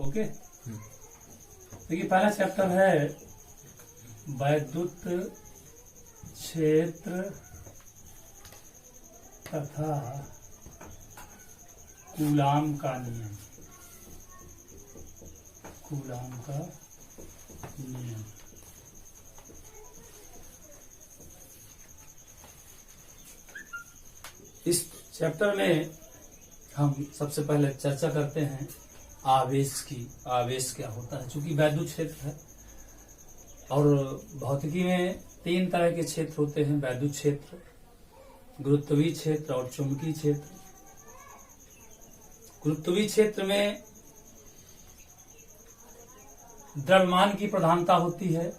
Okay. देखिए पहला chapter है वैद्युत क्षेत्र तथा कूलाम का नियम। कूलाम का नियम। इस चैप्टर में हम सबसे पहले चर्चा करते हैं आवेश की। आवेश क्या होता है? चूंकि वैद्युत क्षेत्र है और भौतिकी में तीन तरह के क्षेत्र होते हैं, वैद्युत क्षेत्र, गुरुत्वीय क्षेत्र और चुंबकीय क्षेत्र। गुरुत्वीय क्षेत्र में द्रव्यमान की प्रधानता होती है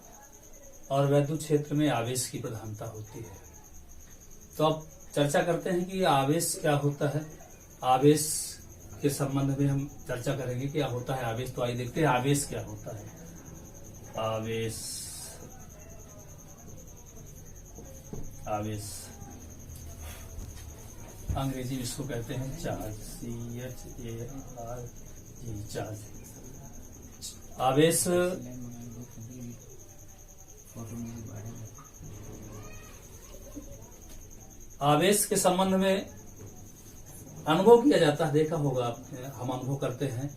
और वैद्युत क्षेत्र में आवेश की प्रधानता होती है। तो अब चर्चा करते हैं कि आवेश क्या होता है। आवेश के संबंध में हम चर्चा करेंगे क्या होता है आवेश। तो आइए देखते हैं आवेश क्या होता है। आवेश आवेश अंग्रेजी में इसको कहते हैं चार्ज, CHARG, चार्ज। आवेश आवेश के संबंध में अनुभव किया जाता है, देखा होगा आपने, हम अनुभव करते हैं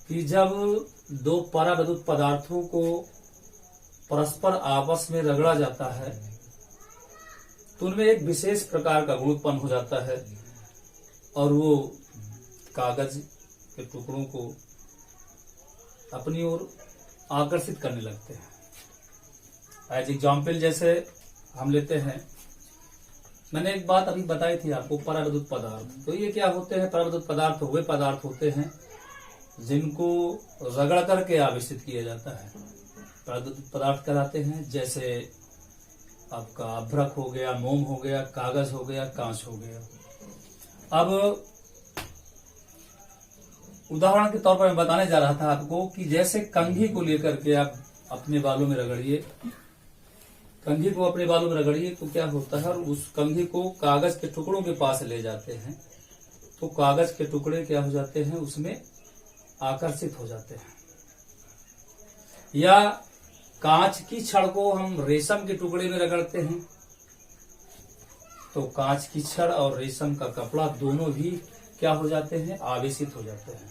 कि जब दो परावैद्युत पदार्थों को परस्पर आपस में रगड़ा जाता है तो उनमें एक विशेष प्रकार का गुण उत्पन्न हो जाता है और वो कागज के टुकड़ों को अपनी ओर आकर्षित करने लगते हैं। एज एग्जाम्पल जैसे हम लेते हैं, मैंने एक बात अभी बताई थी आपको, परावैद्युत पदार्थ। तो ये क्या होते हैं? परावैद्युत पदार्थ वे पदार्थ होते हैं जिनको रगड़ करके आवेशित किया जाता है, परावैद्युत पदार्थ कहलाते हैं। जैसे आपका अभ्रक हो गया, मोम हो गया, कागज हो गया, कांच हो गया। अब उदाहरण के तौर पर मैं बताने जा रहा था आपको कि जैसे कंघी को लेकर के आप अपने बालों में रगड़िए, कंघी को अपने बालों में रगड़िए तो क्या होता है, और उस कंघी को कागज के टुकड़ों के पास ले जाते हैं तो कागज के टुकड़े क्या हो जाते हैं, उसमें आकर्षित हो जाते हैं। या कांच की छड़ को हम रेशम के टुकड़े में रगड़ते हैं तो कांच की छड़ और रेशम का कपड़ा दोनों भी क्या हो जाते हैं, आवेशित हो जाते हैं।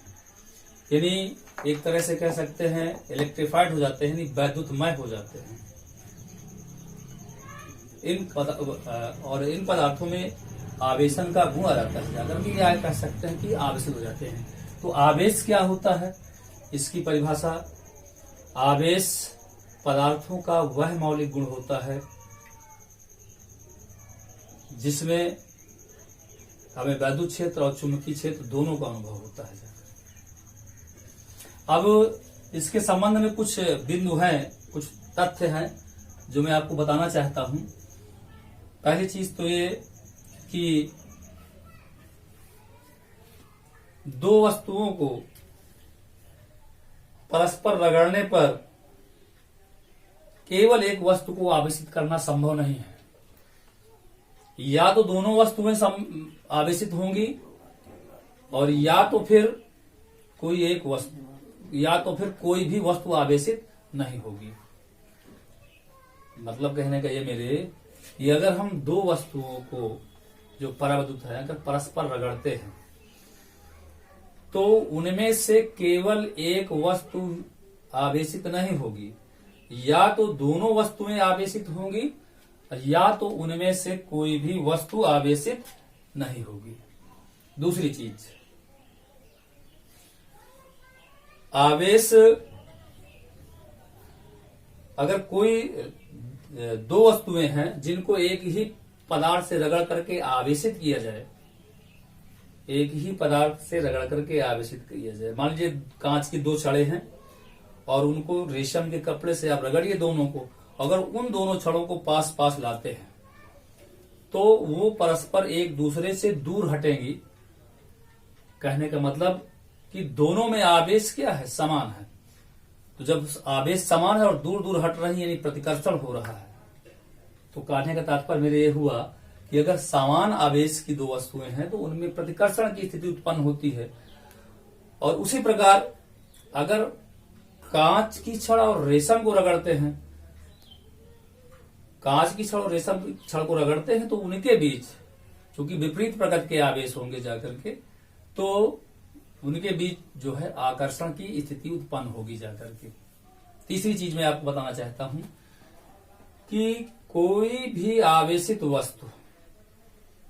यानी एक तरह से कह सकते हैं इलेक्ट्रिफाइड हो जाते हैं, यानी वैद्युतमय हो जाते हैं। इन पदार्थों में आवेशन का गुण आ जाता है, अगर भी क्या कह सकते हैं कि आवेशित हो जाते हैं। तो आवेश क्या होता है, इसकी परिभाषा, आवेश पदार्थों का वह मौलिक गुण होता है जिसमें हमें वैद्युत क्षेत्र और चुंबकीय क्षेत्र दोनों का अनुभव होता है। अब इसके संबंध में कुछ बिंदु हैं, कुछ तथ्य हैं जो मैं आपको बताना चाहता हूं। पहली चीज तो ये कि दो वस्तुओं को परस्पर रगड़ने पर केवल एक वस्तु को आवेशित करना संभव नहीं है। या तो दोनों वस्तुएं आवेशित होंगी और या तो फिर कोई एक वस्तु, या तो फिर कोई भी वस्तु आवेशित नहीं होगी। मतलब कहने का ये मेरे कि अगर हम दो वस्तुओं को जो परावैद्युत है अगर परस्पर रगड़ते हैं तो उनमें से केवल एक वस्तु आवेशित नहीं होगी, या तो दोनों वस्तुएं आवेशित होंगी या तो उनमें से कोई भी वस्तु आवेशित नहीं होगी। दूसरी चीज, आवेश, अगर कोई दो वस्तुएं हैं जिनको एक ही पदार्थ से रगड़ करके आवेशित किया जाए, एक ही पदार्थ से रगड़ करके आवेशित किया जाए, मान लीजिए कांच की दो छड़ें हैं और उनको रेशम के कपड़े से आप रगड़िए दोनों को, अगर उन दोनों छड़ों को पास पास लाते हैं तो वो परस्पर एक दूसरे से दूर हटेंगी। कहने का मतलब कि दोनों में आवेश क्या है, समान है। तो जब आवेश समान है और दूर दूर हट रही है यानी प्रतिकर्षण हो रहा है, तो कहने का तात्पर्य मेरे ये हुआ कि अगर समान आवेश की दो वस्तुएं हैं तो उनमें प्रतिकर्षण की स्थिति उत्पन्न होती है। और उसी प्रकार अगर कांच की छड़ और रेशम को रगड़ते हैं, कांच की छड़ और रेशम की छड़ को रगड़ते हैं, तो उनके बीच चूंकि विपरीत प्रकृति के आवेश होंगे जाकर के, तो उनके बीच जो है आकर्षण की स्थिति उत्पन्न होगी जाकर के। तीसरी चीज मैं आपको बताना चाहता हूं कि कोई भी आवेशित वस्तु,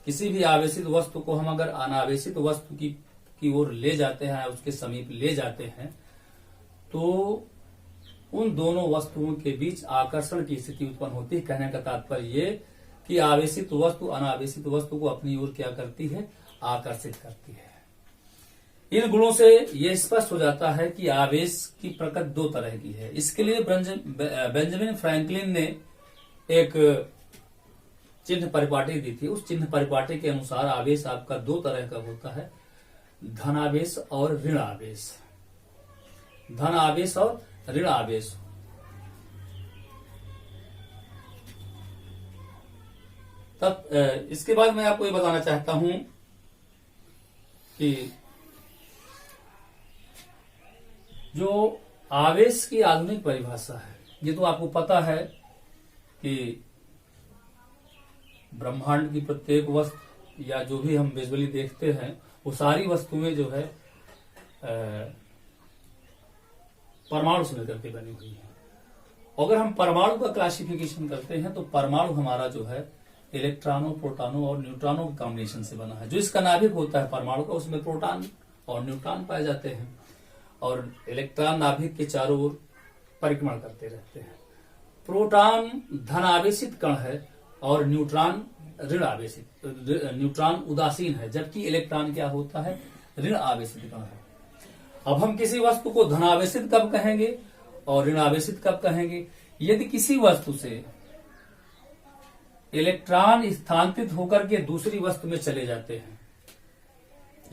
किसी भी आवेशित वस्तु को हम अगर अनावेशित वस्तु की ओर ले जाते हैं, उसके समीप ले जाते हैं, तो उन दोनों वस्तुओं के बीच आकर्षण की स्थिति उत्पन्न होती है। कहने का तात्पर्य ये कि आवेशित वस्तु अनावेशित वस्तु को अपनी ओर क्या करती है, आकर्षित करती है। इन गुणों से यह स्पष्ट हो जाता है कि आवेश की प्रकृति दो तरह की है। इसके लिए बेंजामिन फ्रैंकलिन ने एक चिन्ह परिपाटी दी थी। उस चिन्ह परिपाटी के अनुसार आवेश आपका दो तरह का होता है, धनावेश और ऋण आवेश। धन आवेश और ऋण आवेश। तब इसके बाद मैं आपको ये बताना चाहता हूं कि जो आवेश की आधुनिक परिभाषा है, ये तो आपको पता है कि ब्रह्मांड की प्रत्येक वस्तु या जो भी हम विजुअली देखते हैं, वो सारी वस्तुएं जो है परमाणु से मिलकर के बनी हुई है। अगर हम परमाणु का क्लासिफिकेशन करते हैं तो परमाणु हमारा जो है इलेक्ट्रॉनों, प्रोटॉनों और न्यूट्रॉनों के कॉम्बिनेशन से बना है। जो इसका नाभिक होता है परमाणु का, उसमें प्रोटॉन और न्यूट्रॉन पाए जाते हैं और इलेक्ट्रॉन नाभिक के चारों ओर परिक्रमण करते रहते हैं। प्रोटॉन धनावेशित कण है और न्यूट्रॉन ऋण आवेशित, न्यूट्रॉन उदासीन है, जबकि इलेक्ट्रॉन क्या होता है, ऋण आवेशित कण है। अब हम किसी वस्तु को धनावेशित कब कहेंगे और ऋण आवेशित कब कहेंगे? यदि किसी वस्तु से इलेक्ट्रॉन स्थानांतरित होकर के दूसरी वस्तु में चले जाते हैं,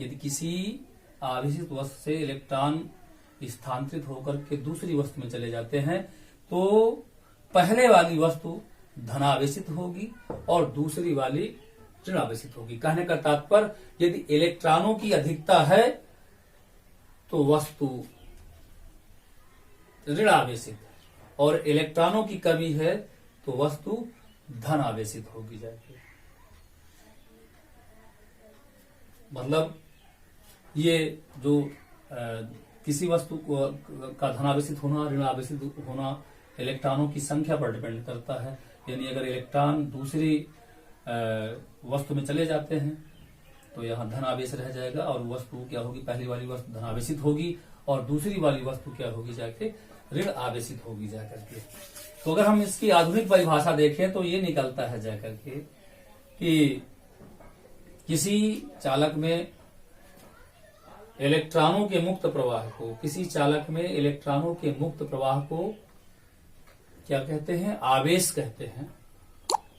यदि किसी आवेशित वस्तु से इलेक्ट्रॉन स्थानांतरित होकर के दूसरी वस्तु में चले जाते हैं, तो पहले वाली वस्तु धनावेशित होगी और दूसरी वाली ऋण आवेशित होगी। कहने का तात्पर्य यदि इलेक्ट्रॉनों की अधिकता है तो वस्तु ऋण आवेशित और इलेक्ट्रॉनों की कमी है तो वस्तु धन आवेशित होगी जाएगी। मतलब ये जो किसी वस्तु का धनावेशित होना, ऋण आवेशित होना इलेक्ट्रॉनों की संख्या पर डिपेंड करता है। यानी अगर इलेक्ट्रॉन दूसरी वस्तु में चले जाते हैं तो यहाँ धनावेश रह जाएगा और वस्तु क्या होगी, पहली वाली वस्तु धनावेशित होगी और दूसरी वाली वस्तु क्या होगी, जाके ऋण आवेशित होगी जाकर के। तो अगर हम इसकी आधुनिक परिभाषा देखें तो ये निकलता है जाकर के कि किसी चालक में इलेक्ट्रॉनों के मुक्त प्रवाह को, किसी चालक में इलेक्ट्रॉनों के मुक्त प्रवाह को क्या कहते हैं, आवेश कहते हैं।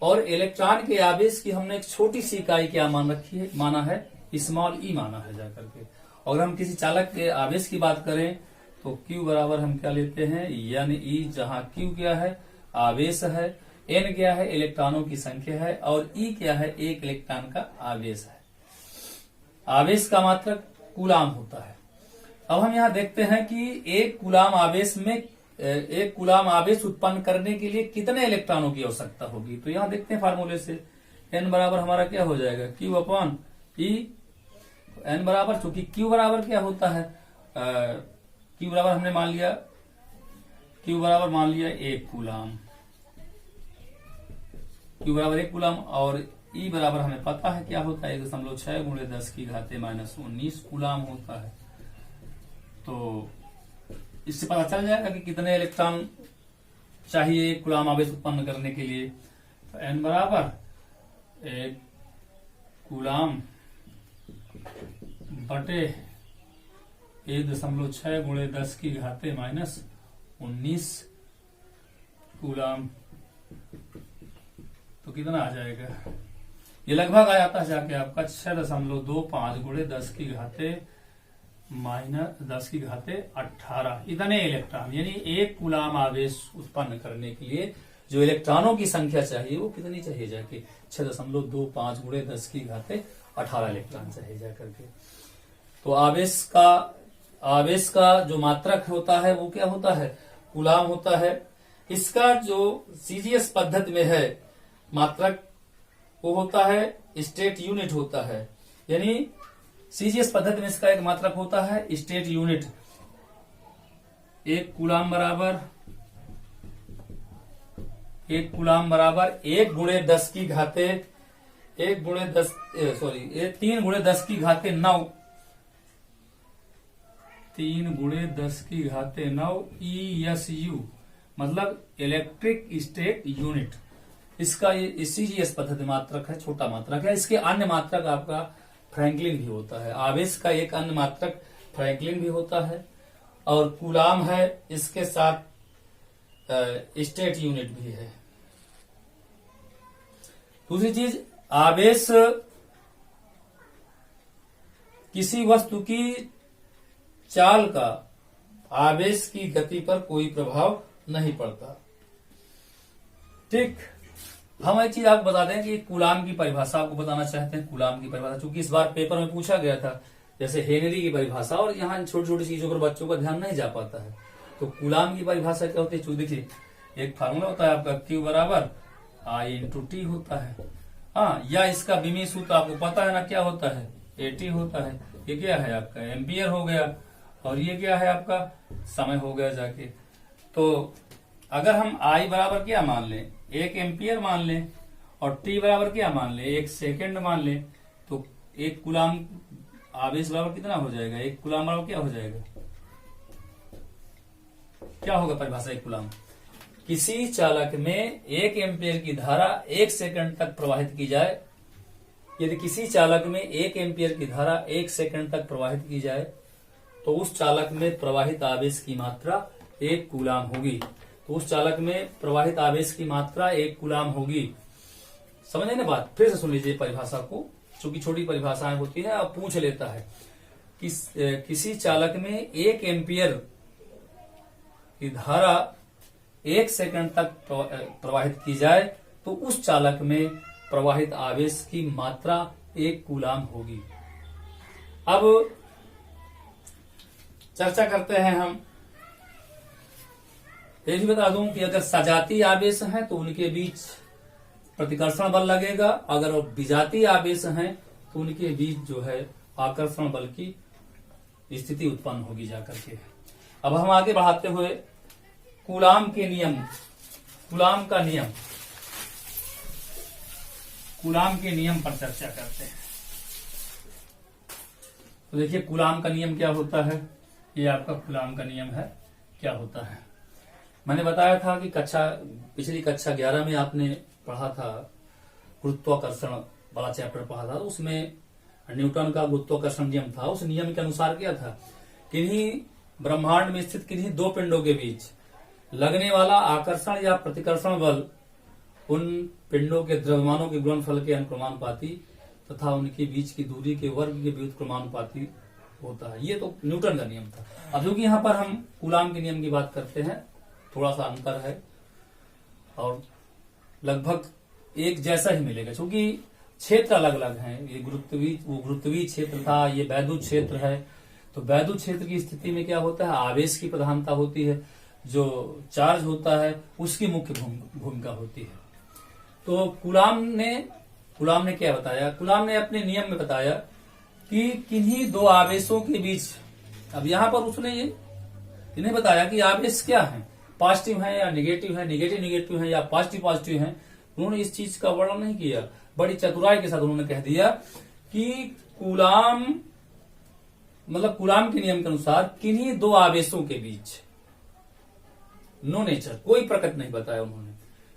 और इलेक्ट्रॉन के आवेश की हमने एक छोटी सी इकाई क्या मान रखी है, माना है स्मॉल ई माना है जाकर के। अगर हम किसी चालक के आवेश की बात करें तो Q बराबर हम क्या लेते हैं, यानी E, जहां Q क्या है, आवेश है, N क्या है, इलेक्ट्रॉनों की संख्या है और E क्या है, एक इलेक्ट्रॉन का आवेश है। आवेश का मात्रक कूलाम होता है। अब हम यहाँ देखते हैं कि एक कूलाम आवेश में, एक कूलाम आवेश उत्पन्न करने के लिए कितने इलेक्ट्रॉनों की आवश्यकता होगी। तो यहाँ देखते हैं फार्मूले से N बराबर हमारा क्या हो जाएगा, Q अपॉन E। N बराबर, चूंकि Q बराबर क्या होता है, Q बराबर हमने मान लिया, Q बराबर मान लिया 1 कूलाम, Q बराबर 1 कूलाम और E बराबर हमें पता है क्या होता है, 1.6 गुणे 10 की घाते -19 कूलाम होता है। तो इससे पता चल जाएगा कि कितने इलेक्ट्रॉन चाहिए एक कूलाम आवेश उत्पन्न करने के लिए। तो N बराबर 1 कूलाम बटे 1.6 गुणे 10 की घाते -19 कूलाम। तो कितना आ जाएगा, ये लगभग आ जाता है जाके आपका 6.25 गुणे 10 की घाते -10 की घाते 18 इतने इलेक्ट्रॉन। यानी एक कूलाम आवेश उत्पन्न करने के लिए जो इलेक्ट्रॉनों की संख्या चाहिए वो कितनी चाहिए, जाके 6.25 गुणे 10 की घाते 18 इलेक्ट्रॉन चाहिए जाकर के। तो आवेश का आवेश का जो मात्रक होता है वो क्या होता है, कूलाम होता है। इसका जो सीजीएस पद्धति में है मात्रक वो होता है स्टेट यूनिट होता है, यानी सीजीएस पद्धति में इसका एक मात्रक होता है स्टेट यूनिट। एक कूलाम बराबर 1 गुणे 10 की घाते 3 गुणे 10 की घाते 9 3 गुणे 10 की घाते 9 ESU, मतलब इलेक्ट्रिक स्टेट यूनिट। इसका ये सीजीएस पद्धति मात्रक है, छोटा मात्रक है। इसके अन्य मात्रक आपका फ्रैंकलिन भी होता है। आवेश का एक अन्य मात्रक फ्रैंकलिन भी होता है और कूलाम है, इसके साथ स्टेट यूनिट भी है। दूसरी चीज, आवेश किसी वस्तु की चाल का आवेश की गति पर कोई प्रभाव नहीं पड़ता। ठीक, हम एक चीज आपको बता दें कि कूलाम की परिभाषा आपको बताना चाहते हैं। कूलाम की परिभाषा चूंकि इस बार पेपर में पूछा गया था, जैसे हेनरी की परिभाषा, और यहाँ छोटी छोटी चीजों पर बच्चों का ध्यान नहीं जा पाता है। तो कूलाम की परिभाषा क्या होती है, देखिए एक फार्मूला होता है आपका Q बराबर I/T होता है। हाँ, या इसका विमीय सूत्र आपको पता है ना, क्या होता है, AT होता है। ये क्या है आपका एम्पियर हो गया, और ये क्या है आपका समय हो गया जाके। तो अगर हम I बराबर क्या मान लें, 1 एम्पियर मान लें, और T बराबर क्या मान लें, 1 सेकेंड मान लें, तो 1 कूलाम आवेश बराबर कितना हो जाएगा, 1 कूलाम बराबर क्या हो जाएगा, क्या होगा परिभाषा 1 कूलाम। किसी चालक में 1 एम्पियर की धारा 1 सेकंड तक प्रवाहित की जाए, यदि किसी चालक में 1 एम्पियर की धारा 1 सेकंड तक प्रवाहित की जाए तो उस चालक में प्रवाहित आवेश की मात्रा 1 कूलाम होगी। तो उस चालक में प्रवाहित आवेश की मात्रा 1 कूलाम होगी। समझे ना बात, फिर से सुन लीजिए परिभाषा को, चूंकि छोटी परिभाषाएं होती है, अब पूछ लेता है किसी चालक में 1 एम्पियर की धारा 1 सेकंड तक प्रवाहित की जाए तो उस चालक में प्रवाहित आवेश की मात्रा 1 कूलाम होगी। अब चर्चा करते हैं हम। ये भी बता दूं कि अगर सजातीय आवेश हैं तो उनके बीच प्रतिकर्षण बल लगेगा, अगर विजातीय आवेश हैं तो उनके बीच जो है आकर्षण बल की स्थिति उत्पन्न होगी जाकर के। अब हम आगे बढ़ाते हुए कूलाम के नियम, कूलाम का नियम, कूलाम के नियम पर चर्चा करते हैं। तो देखिए कूलाम का नियम क्या होता है, ये आपका कूलाम का नियम है, क्या होता है। मैंने बताया था कि पिछली कक्षा 11 में आपने पढ़ा था गुरुत्वाकर्षण वाला चैप्टर पढ़ा था, उसमें न्यूटन का गुरुत्वाकर्षण नियम था। उस नियम के अनुसार क्या था, किन्हीं ब्रह्मांड में स्थित किन्हीं 2 पिंडों के बीच लगने वाला आकर्षण या प्रतिकर्षण बल उन पिंडों के द्रव्यमानों के गुणनफल के अनुक्रमानुपाती तथा उनके बीच की दूरी के वर्ग के व्युत्क्रमानुपाती होता है। ये तो न्यूटन का नियम था। अब क्योंकि यहाँ पर हम कूलाम के नियम की बात करते हैं, थोड़ा सा अंतर है और लगभग एक जैसा ही मिलेगा, क्योंकि क्षेत्र अलग अलग हैं। ये गुरुत्वीय क्षेत्र था, ये वैद्युत क्षेत्र है। तो वैद्युत क्षेत्र की स्थिति में क्या होता है, आवेश की प्रधानता होती है, जो चार्ज होता है उसकी मुख्य भूमिका होती है। तो कूलाम ने क्या बताया, कूलाम ने अपने नियम में बताया कि किन्हीं 2 आवेशों के बीच, अब यहां पर उसने ये इन्हें बताया कि आवेश क्या है, पॉजिटिव है या नेगेटिव है, नेगेटिव है या पॉजिटिव है। उन्होंने इस चीज का वर्णन नहीं किया, बड़ी चतुराई के साथ उन्होंने कह दिया कि कूलाम के नियम के अनुसार किन्हीं 2 आवेशों के बीच, नो नेचर, कोई प्रकट नहीं बताया उन्होंने,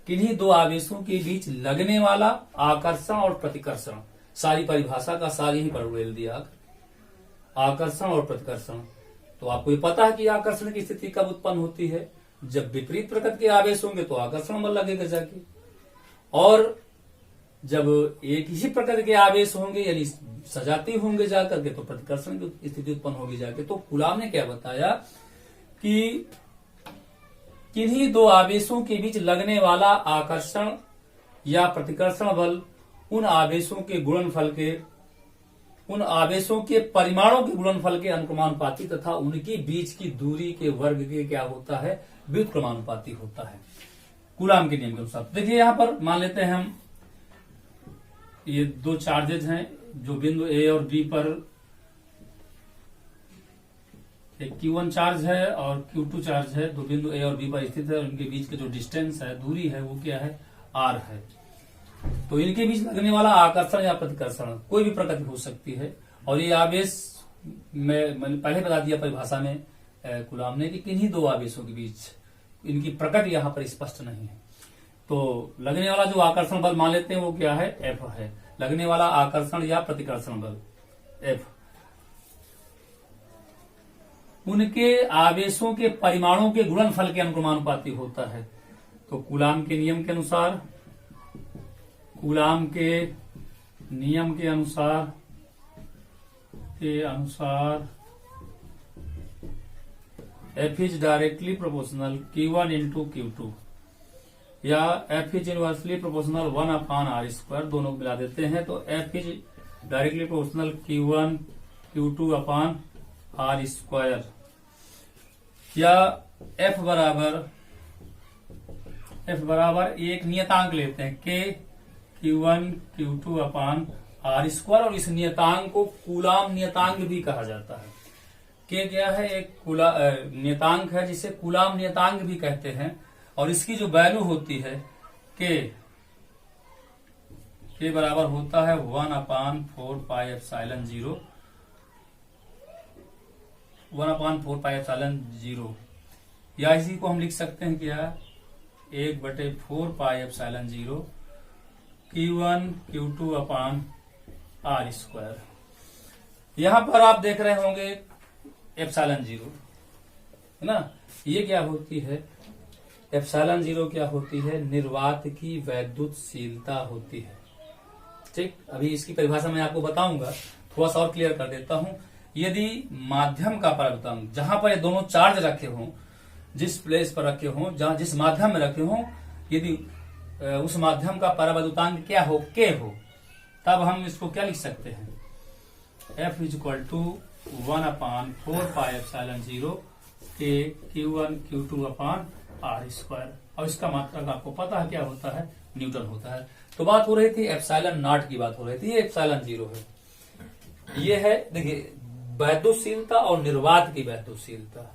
किन्हीं 2 आवेशों के बीच लगने वाला आकर्षण और प्रतिकर्षण, सारी परिभाषा का सारी ही पढ़ दिया, आकर्षण और प्रतिकर्षण। तो आपको ये पता है कि आकर्षण की स्थिति कब उत्पन्न होती है, जब विपरीत प्रकृति के आवेश होंगे तो आकर्षण बल लगेगा जाके, और जब एक ही प्रकृति के आवेश होंगे यानी सजातीय होंगे जाकर के तो प्रतिकर्षण की स्थिति उत्पन्न होगी जाके। तो कूलाम ने क्या बताया कि किन्हीं 2 आवेशों के बीच लगने वाला आकर्षण या प्रतिकर्षण बल उन आवेशों के गुणनफल के उन आवेशों के परिमाणों के गुणनफल के अनुक्रमानुपाती तथा उनकी बीच की दूरी के वर्ग के क्या होता है, व्युत्क्रमानुपाती होता है कूलाम के नियम के अनुसार। देखिए यहां पर मान लेते हैं हम ये दो चार्जेज हैं जो बिंदु ए और बी पर, एक Q1 चार्ज है और Q2 चार्ज है, दो बिंदु ए और बी पर स्थित है। उनके बीच के जो डिस्टेंस है, दूरी है, वो क्या है, r है। तो इनके बीच लगने वाला आकर्षण या प्रतिकर्षण कोई भी प्रकृति हो सकती है। और ये आवेश मैंने पहले बता दिया परिभाषा में कूलाम ने कि किन्हीं दो आवेशों के बीच इनकी प्रकृति यहाँ पर स्पष्ट नहीं है। तो लगने वाला जो आकर्षण बल मान लेते हैं वो क्या है, F है। लगने वाला आकर्षण या प्रतिकर्षण बल F उनके आवेशों के परिमाणों के गुणनफल के अनुक्रमानुपाती होता है। तो कूलाम के नियम के अनुसार, कूलाम के नियम के अनुसार F is directly proportional Q1 into Q2 या F is inversely proportional 1/r², दोनों को मिला देते हैं तो F is directly proportional Q1 Q2/r², या F बराबर एक नियतांक लेते हैं K Q1 Q2/r², और इस नियतांक को कूलाम नियतांक भी कहा जाता है। K क्या है, एक नियतांक है जिसे कूलाम नियतांक भी कहते हैं। और इसकी जो वैल्यू होती है K बराबर होता है 1/4πε0, 1/4πε0, या इसी को हम लिख सकते हैं क्या, 1/4πε0 Q1 Q2/r²। यहां पर आप देख रहे होंगे ε0 है ना, ये क्या होती है, ε0 क्या होती है, निर्वात की वैद्युतशीलता होती है। ठीक, अभी इसकी परिभाषा मैं आपको बताऊंगा, थोड़ा सा और क्लियर कर देता हूं। यदि माध्यम का परावर्तन, जहां पर ये दोनों चार्ज रखे हों, जिस प्लेस पर रखे हों, जहां जिस माध्यम में रखे हों, यदि उस माध्यम का परावर्तनांक क्या हो, K हो, तब हम इसको क्या लिख सकते हैं, F is equal to 1/4πε0 K Q1 Q2/r², और इसका मात्रक आपको पता है क्या होता है, न्यूटन होता है। तो बात हो रही थी ε0 की बात हो रही थी, ये ε0 है। ये है देखिए वैद्युतशीलता और निर्वात की वैद्युतशीलता।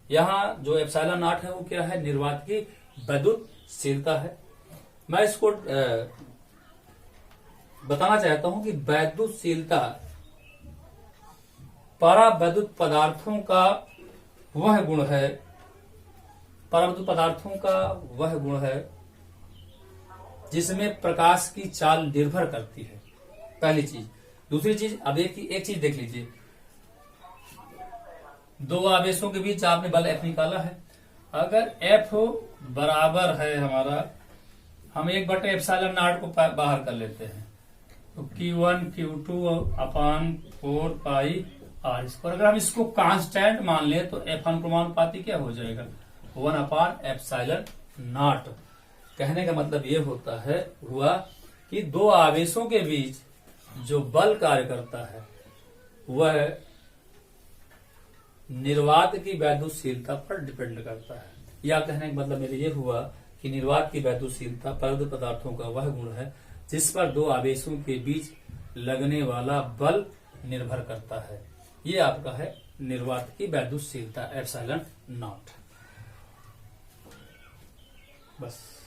यहाँ जो ε0 है वो क्या है, निर्वात की वैद्युतशीलता है। मैं इसको बताना चाहता हूं कि वैद्युतशीलता परावैद्युत पदार्थों का वह गुण है, परावैद्युत पदार्थों का वह गुण है जिसमें प्रकाश की चाल निर्भर करती है, पहली चीज। दूसरी चीज, अब एक चीज देख लीजिए, दो आवेशों के बीच आपने बल F निकाला है। अगर F बराबर है हमारा, हम 1/ε0 को बाहर कर लेते हैं, तो Q1 Q2/4πr², अगर हम इसको कांस्टेंट मान ले तो F अनुक्रमानुपाती क्या हो जाएगा, 1/ε0। कहने का मतलब ये होता है हुआ कि दो आवेशों के बीच जो बल कार्य करता है वह निर्वात की वैद्युतशीलता पर डिपेंड करता है। या कहने का मतलब मेरे ये हुआ कि निर्वात की वैद्युतशीलता परावैद्युत पदार्थों का वह गुण है जिस पर दो आवेशों के बीच लगने वाला बल निर्भर करता है। ये आपका है निर्वात की वैद्युतशीलता ε0। बस।